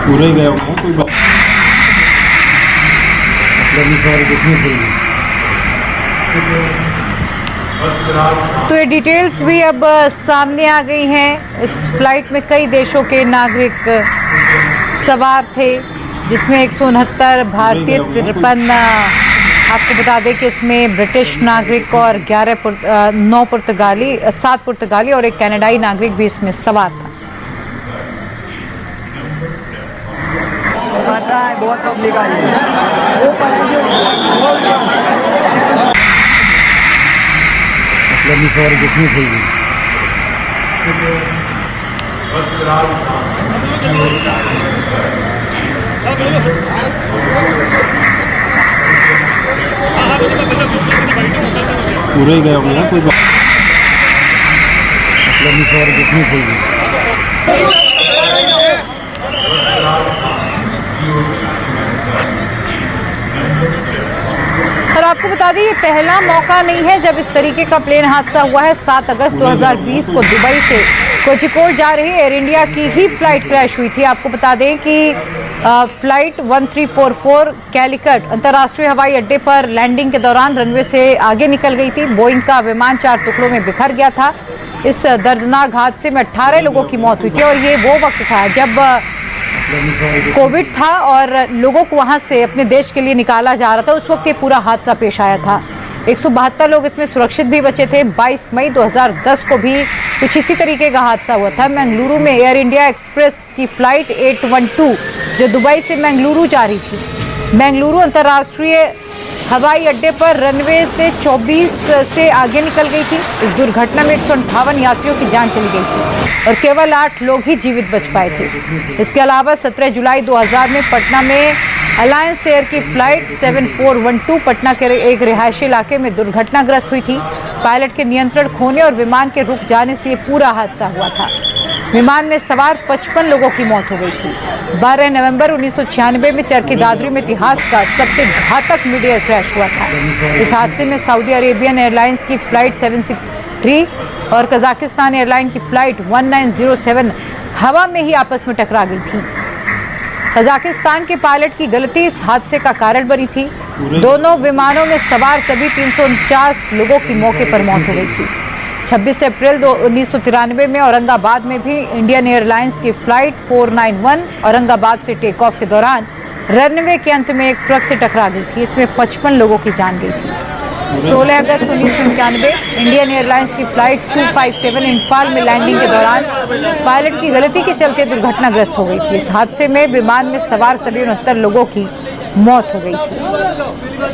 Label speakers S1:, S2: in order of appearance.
S1: पूरे ही गए होंगे कोई बात देखनी चाहिए।
S2: तो ये डिटेल्स भी अब सामने आ गई हैं। इस फ्लाइट में कई देशों के नागरिक सवार थे, जिसमें 169 भारतीय, 53 आपको बता दें कि इसमें ब्रिटिश नागरिक और 9 पुर्तगाली, 7 पुर्तगाली और एक कनाडाई नागरिक भी इसमें सवार था।
S3: बहुत पब्लिक आई है।
S1: देखनी चाहिए। पूरे ही गए होंगे कोई बात देखनी चाहिए।
S2: और आपको बता दें, ये पहला मौका नहीं है जब इस तरीके का प्लेन हादसा हुआ है। 7 अगस्त 2020 को दुबई से कोझिकोड जा रही एयर इंडिया की ही फ्लाइट क्रैश हुई थी। आपको बता दें कि फ्लाइट 1344 कैलिकट अंतर्राष्ट्रीय हवाई अड्डे पर लैंडिंग के दौरान रनवे से आगे निकल गई थी। बोइंग का विमान 4 टुकड़ों में बिखर गया था। इस दर्दनाक हादसे में 18 लोगों की मौत हुई थी और ये वो वक्त था जब कोविड था और लोगों को वहां से अपने देश के लिए निकाला जा रहा था। उस वक्त ये पूरा हादसा पेश आया था। 172 लोग इसमें सुरक्षित भी बचे थे। 22 मई 2010 को भी कुछ इसी तरीके का हादसा हुआ था। मंगलुरु में एयर इंडिया एक्सप्रेस की फ्लाइट 812 जो दुबई से मंगलुरु जा रही थी, मंगलुरु अंतर्राष्ट्रीय हवाई अड्डे पर रनवे से 24 से आगे निकल गई थी। इस दुर्घटना में 158 यात्रियों की जान चली गई थी और केवल 8 लोग ही जीवित बच पाए थे। इसके अलावा 17 जुलाई 2000 में पटना में अलायंस एयर की फ्लाइट 7412 पटना के एक रिहायशी इलाके में दुर्घटनाग्रस्त हुई थी। पायलट के नियंत्रण खोने और विमान के रुक जाने से ये पूरा हादसा हुआ था। विमान में सवार 55 लोगों की मौत हो गई थी। 12 नवंबर 1996 में चरखी दादरी में इतिहास का सबसे घातक मिड एयर क्रैश हुआ था। इस हादसे में सऊदी अरेबियन एयरलाइंस की फ्लाइट 763 और कजाकिस्तान एयरलाइन की फ्लाइट 1907 हवा में ही आपस में टकरा गई थी। कजाकिस्तान के पायलट की गलती इस हादसे का कारण बनी थी। दोनों विमानों में सवार सभी 349 लोगों की मौके पर मौत हो गई थी। 26 अप्रैल 1993 में औरंगाबाद में भी इंडियन एयरलाइंस की फ्लाइट 491 औरंगाबाद से टेक ऑफ के दौरान रनवे के अंत में एक ट्रक से टकरा गई थी। इसमें 55 लोगों की जान गई थी। 16 अगस्त 1991 इंडियन एयरलाइंस की फ्लाइट 257 इम्फाल में लैंडिंग के दौरान पायलट की गलती के चलते दुर्घटनाग्रस्त हो गई थी। इस हादसे में विमान में सवार सभी 69 लोगों की मौत हो गई थी।